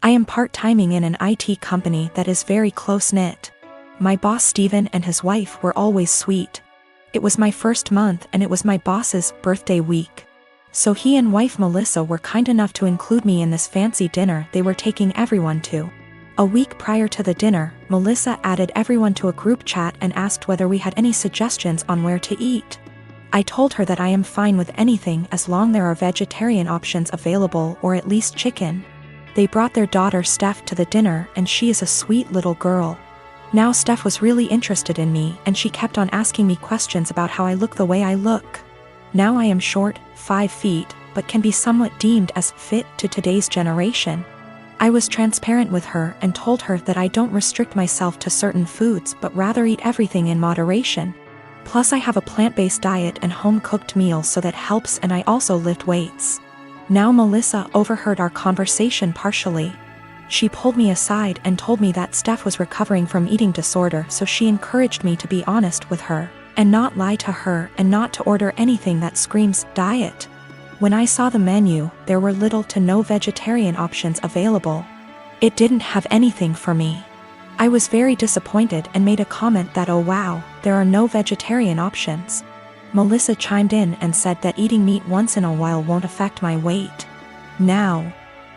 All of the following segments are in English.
I am part-timing in an IT company that is very close-knit. My boss Steven and his wife were always sweet. It was my first month and it was my boss's birthday week. So he and wife Melissa were kind enough to include me in this fancy dinner they were taking everyone to. A week prior to the dinner, Melissa added everyone to a group chat and asked whether we had any suggestions on where to eat. I told her that I am fine with anything as long there are vegetarian options available or at least chicken. They brought their daughter Steph to the dinner and she is a sweet little girl. Now Steph was really interested in me and she kept on asking me questions about how I look the way I look. Now I am short, 5 feet, but can be somewhat deemed as fit to today's generation. I was transparent with her and told her that I don't restrict myself to certain foods but rather eat everything in moderation. Plus I have a plant-based diet and home-cooked meals so that helps, and I also lift weights. Now Melissa overheard our conversation partially. She pulled me aside and told me that Steph was recovering from eating disorder, so she encouraged me to be honest with her and not lie to her and not to order anything that screams diet. When I saw the menu, there were little to no vegetarian options available. It didn't have anything for me. I was very disappointed and made a comment that, oh wow, there are no vegetarian options. Melissa chimed in and said that eating meat once in a while won't affect my weight. Now,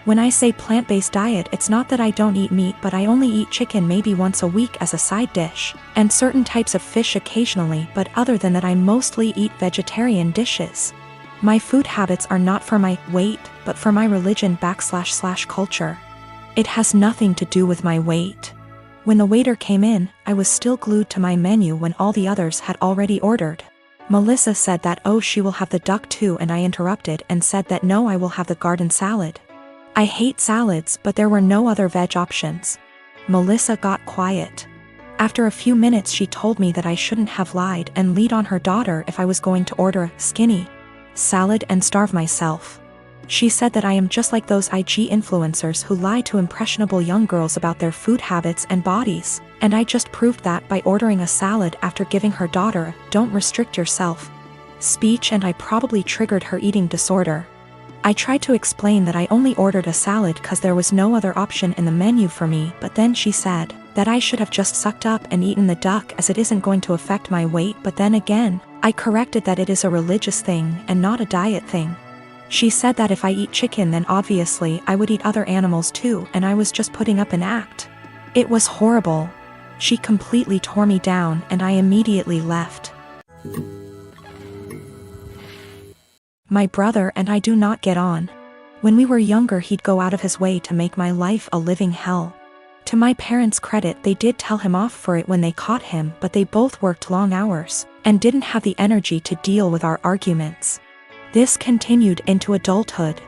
when I say plant-based diet, it's not that I don't eat meat, but I only eat chicken maybe once a week as a side dish, and certain types of fish occasionally, but other than that I mostly eat vegetarian dishes. My food habits are not for my weight, but for my religion / culture. It has nothing to do with my weight. When the waiter came in, I was still glued to my menu when all the others had already ordered. Melissa said that oh she will have the duck too, and I interrupted and said that no, I will have the garden salad. I hate salads, but there were no other veg options. Melissa got quiet. After a few minutes she told me that I shouldn't have lied and lead on her daughter if I was going to order a skinny salad and starve myself. She said that I am just like those IG influencers who lie to impressionable young girls about their food habits and bodies, and I just proved that by ordering a salad after giving her daughter a "don't restrict yourself" speech, and I probably triggered her eating disorder. I tried to explain that I only ordered a salad because there was no other option in the menu for me, but then she said that I should have just sucked up and eaten the duck as it isn't going to affect my weight, but then again, I corrected that it is a religious thing and not a diet thing. She said that if I eat chicken then obviously I would eat other animals too, and I was just putting up an act. It was horrible. She completely tore me down and I immediately left. My brother and I do not get on. When we were younger he'd go out of his way to make my life a living hell. To my parents' credit, they did tell him off for it when they caught him, but they both worked long hours and didn't have the energy to deal with our arguments. This continued into adulthood.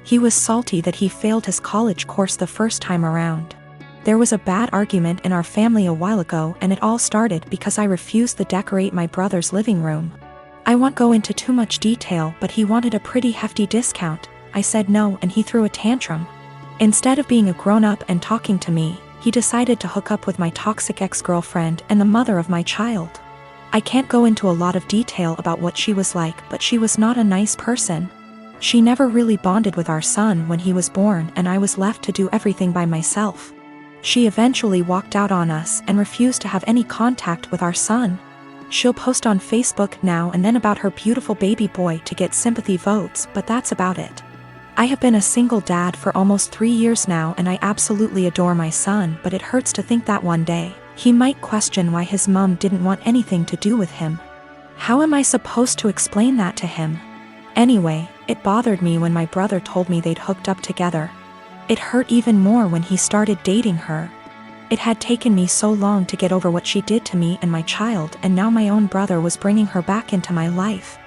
He was salty that he failed his college course the first time around. There was a bad argument in our family a while ago, and it all started because I refused to decorate my brother's living room. I won't go into too much detail, but he wanted a pretty hefty discount. I said no and he threw a tantrum. Instead of being a grown-up and talking to me, he decided to hook up with my toxic ex-girlfriend and the mother of my child. I can't go into a lot of detail about what she was like, but she was not a nice person. She never really bonded with our son when he was born, and I was left to do everything by myself. She eventually walked out on us and refused to have any contact with our son. She'll post on Facebook now and then about her beautiful baby boy to get sympathy votes, but that's about it. I have been a single dad for almost 3 years now, and I absolutely adore my son, but it hurts to think that one day he might question why his mom didn't want anything to do with him. How am I supposed to explain that to him? Anyway, it bothered me when my brother told me they'd hooked up together. It hurt even more when he started dating her. It had taken me so long to get over what she did to me and my child, and now my own brother was bringing her back into my life.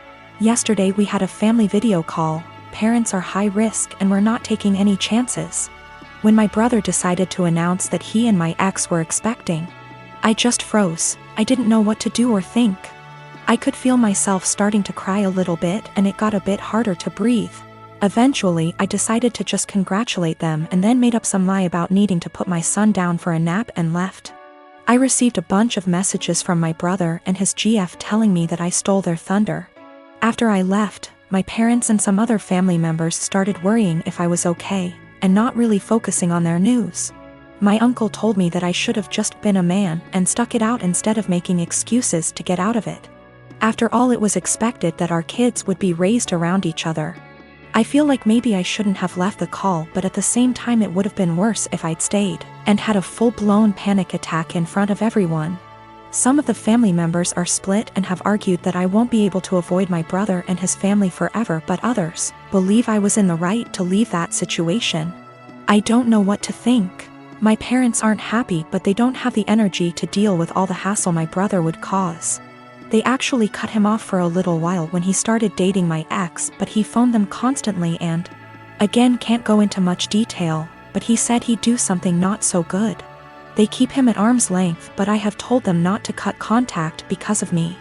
Yesterday we had a family video call. Parents are high risk and we're not taking any chances. When my brother decided to announce that he and my ex were expecting, I just froze. I didn't know what to do or think. I could feel myself starting to cry a little bit, and it got a bit harder to breathe. Eventually, I decided to just congratulate them and then made up some lie about needing to put my son down for a nap and left. I received a bunch of messages from my brother and his GF telling me that I stole their thunder. After I left, my parents and some other family members started worrying if I was okay, and not really focusing on their news. My uncle told me that I should have just been a man and stuck it out instead of making excuses to get out of it. After all, it was expected that our kids would be raised around each other. I feel like maybe I shouldn't have left the call, but at the same time it would have been worse if I'd stayed and had a full-blown panic attack in front of everyone. Some of the family members are split and have argued that I won't be able to avoid my brother and his family forever, but others believe I was in the right to leave that situation. I don't know what to think. My parents aren't happy, but they don't have the energy to deal with all the hassle my brother would cause. They actually cut him off for a little while when he started dating my ex, but he phoned them constantly and, again, can't go into much detail, but he said he'd do something not so good. They keep him at arm's length, but I have told them not to cut contact because of me.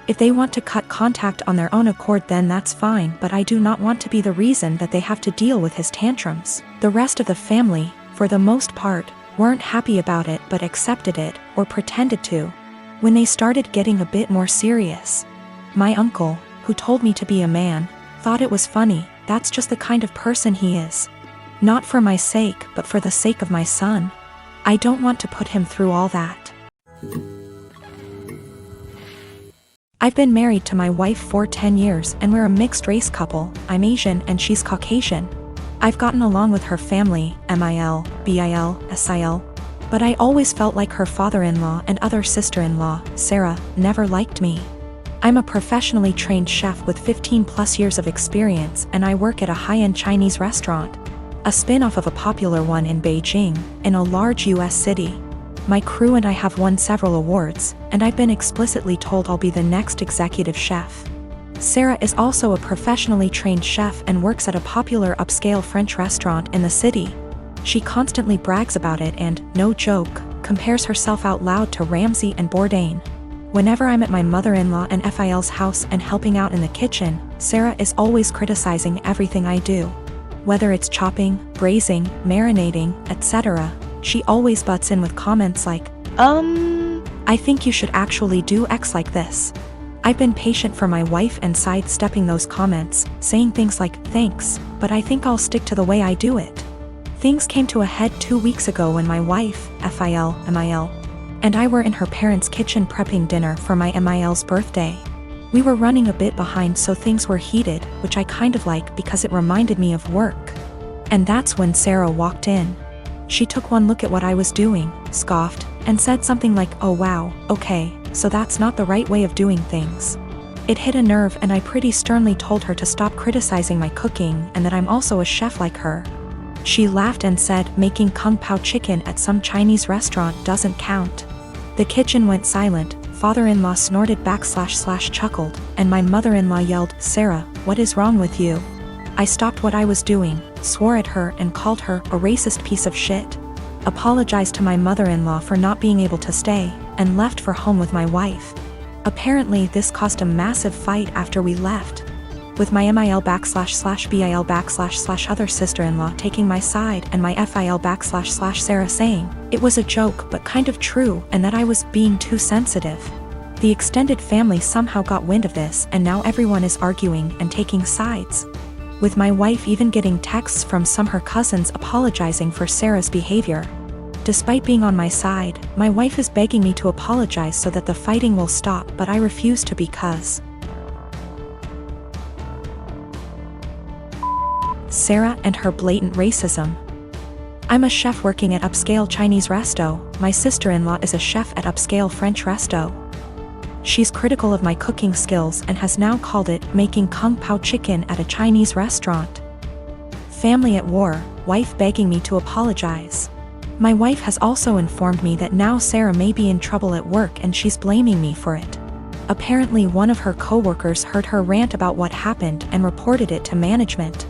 If they want to cut contact on their own accord, then that's fine, but I do not want to be the reason that they have to deal with his tantrums. The rest of the family, for the most part, weren't happy about it but accepted it, or pretended to. When they started getting a bit more serious, my uncle, who told me to be a man, thought it was funny. That's just the kind of person he is. Not for my sake, but for the sake of my son. I don't want to put him through all that. I've been married to my wife for 10 years and we're a mixed race couple. I'm Asian and she's Caucasian. I've gotten along with her family, MIL, BIL, SIL, but I always felt like her father-in-law and other sister-in-law, Sarah, never liked me. I'm a professionally trained chef with 15+ years of experience and I work at a high-end Chinese restaurant, a spin-off of a popular one in Beijing, in a large US city. My crew and I have won several awards, and I've been explicitly told I'll be the next executive chef. Sarah is also a professionally trained chef and works at a popular upscale French restaurant in the city. She constantly brags about it and, no joke, compares herself out loud to Ramsay and Bourdain. Whenever I'm at my mother-in-law and FIL's house and helping out in the kitchen, Sarah is always criticizing everything I do. Whether it's chopping, braising, marinating, etc., she always butts in with comments like, I think you should actually do X like this. I've been patient for my wife and sidestepping those comments, saying things like, thanks, but I think I'll stick to the way I do it. Things came to a head 2 weeks ago when my wife, FIL, MIL, and I were in her parents' kitchen prepping dinner for my MIL's birthday. We were running a bit behind, so things were heated, which I kind of like because it reminded me of work. And that's when Sarah walked in. She took one look at what I was doing, scoffed, and said something like, oh wow, okay, so that's not the right way of doing things. It hit a nerve and I pretty sternly told her to stop criticizing my cooking and that I'm also a chef like her. She laughed and said making kung pao chicken at some Chinese restaurant doesn't count. The kitchen went silent, father-in-law snorted / chuckled, and my mother-in-law yelled, Sarah, what is wrong with you? I stopped what I was doing, swore at her and called her a racist piece of shit, apologized to my mother-in-law for not being able to stay, and left for home with my wife. Apparently this caused a massive fight after we left, with my MIL / BIL / other sister-in-law taking my side and my FIL / Sarah saying, it was a joke but kind of true and that I was being too sensitive. The extended family somehow got wind of this and now everyone is arguing and taking sides, with my wife even getting texts from some her cousins apologizing for Sarah's behavior. Despite being on my side, my wife is begging me to apologize so that the fighting will stop, but I refuse to because Sarah and her blatant racism. I'm a chef working at upscale Chinese resto, my sister-in-law is a chef at upscale French resto. She's critical of my cooking skills and has now called it making kung pao chicken at a Chinese restaurant. Family at war, wife begging me to apologize. My wife has also informed me that now Sarah may be in trouble at work and she's blaming me for it. Apparently one of her co-workers heard her rant about what happened and reported it to management.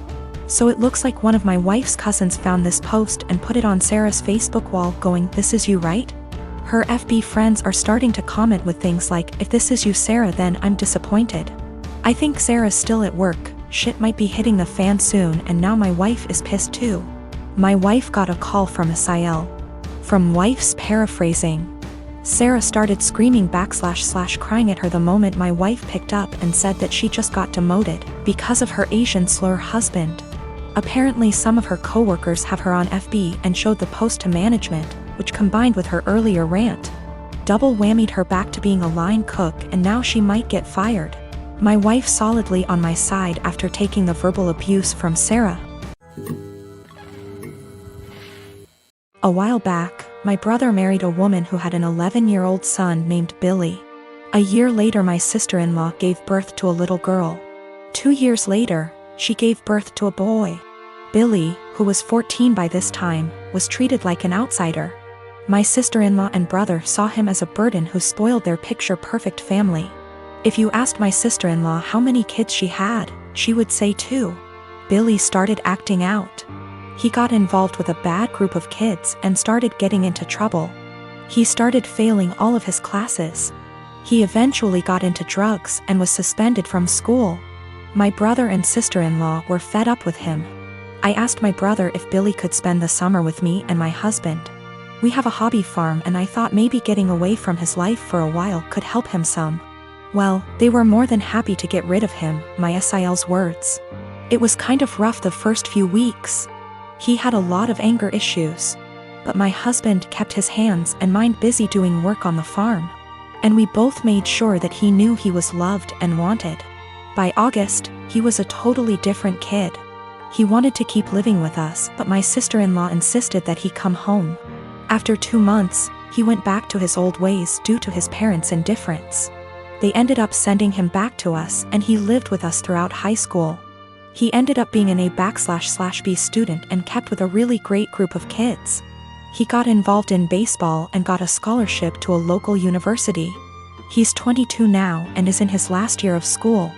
So it looks like one of my wife's cousins found this post and put it on Sarah's Facebook wall going, this is you, right? Her FB friends are starting to comment with things like, if this is you Sarah then I'm disappointed. I think Sarah's still at work, shit might be hitting the fan soon and now my wife is pissed too. My wife got a call from a SIL. From wife's paraphrasing. Sarah started screaming / crying at her the moment my wife picked up and said that she just got demoted because of her Asian slur husband. Apparently some of her coworkers have her on FB and showed the post to management, which combined with her earlier rant, double whammied her back to being a line cook, and now she might get fired. My wife solidly on my side after taking the verbal abuse from Sarah. A while back, my brother married a woman who had an 11-year-old son named Billy. A year later my sister-in-law gave birth to a little girl. 2 years later, she gave birth to a boy. Billy, who was 14 by this time, was treated like an outsider. My sister-in-law and brother saw him as a burden who spoiled their picture-perfect family. If you asked my sister-in-law how many kids she had, she would say 2. Billy started acting out. He got involved with a bad group of kids and started getting into trouble. He started failing all of his classes. He eventually got into drugs and was suspended from school. My brother and sister-in-law were fed up with him. I asked my brother if Billy could spend the summer with me and my husband. We have a hobby farm and I thought maybe getting away from his life for a while could help him some. Well, they were more than happy to get rid of him, my SIL's words. It was kind of rough the first few weeks. He had a lot of anger issues. But my husband kept his hands and mind busy doing work on the farm. And we both made sure that he knew he was loved and wanted. By August, he was a totally different kid. He wanted to keep living with us, but my sister-in-law insisted that he come home. After 2 months, he went back to his old ways due to his parents' indifference. They ended up sending him back to us and he lived with us throughout high school. He ended up being an A/B student and kept with a really great group of kids. He got involved in baseball and got a scholarship to a local university. He's 22 now and is in his last year of school.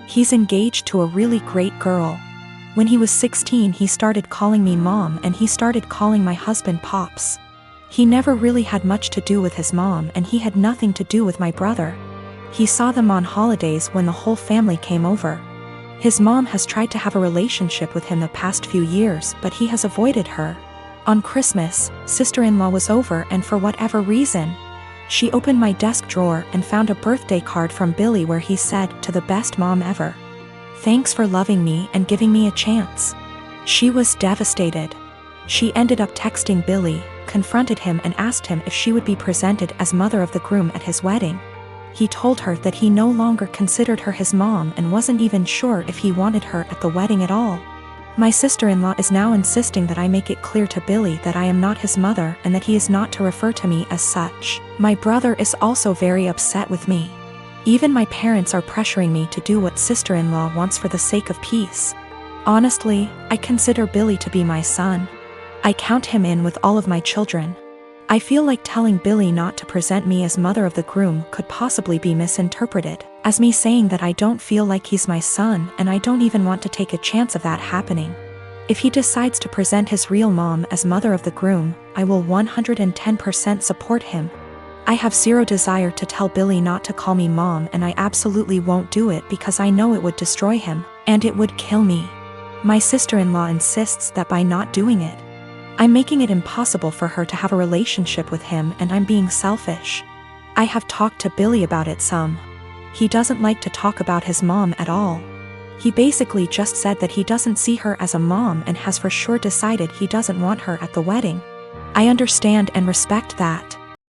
He's engaged to a really great girl. When he was 16 he started calling me mom and he started calling my husband pops. He never really had much to do with his mom and he had nothing to do with my brother. He saw them on holidays when the whole family came over. His mom has tried to have a relationship with him the past few years, but he has avoided her. On Christmas, sister-in-law was over and for whatever reason, she opened my desk drawer and found a birthday card from Billy where he said, "To the best mom ever. Thanks for loving me and giving me a chance." She was devastated. She ended up texting Billy, confronted him and asked him if she would be presented as mother of the groom at his wedding. He told her that he no longer considered her his mom and wasn't even sure if he wanted her at the wedding at all. My sister-in-law is now insisting that I make it clear to Billy that I am not his mother and that he is not to refer to me as such. My brother is also very upset with me. Even my parents are pressuring me to do what sister-in-law wants for the sake of peace. Honestly, I consider Billy to be my son. I count him in with all of my children. I feel like telling Billy not to present me as mother of the groom could possibly be misinterpreted as me saying that I don't feel like he's my son and I don't even want to take a chance of that happening. If he decides to present his real mom as mother of the groom, I will 110% support him. I have zero desire to tell Billy not to call me mom and I absolutely won't do it because I know it would destroy him, and it would kill me. My sister-in-law insists that by not doing it, I'm making it impossible for her to have a relationship with him and I'm being selfish. I have talked to Billy about it some. He doesn't like to talk about his mom at all. He basically just said that he doesn't see her as a mom and has for sure decided he doesn't want her at the wedding. I understand and respect that.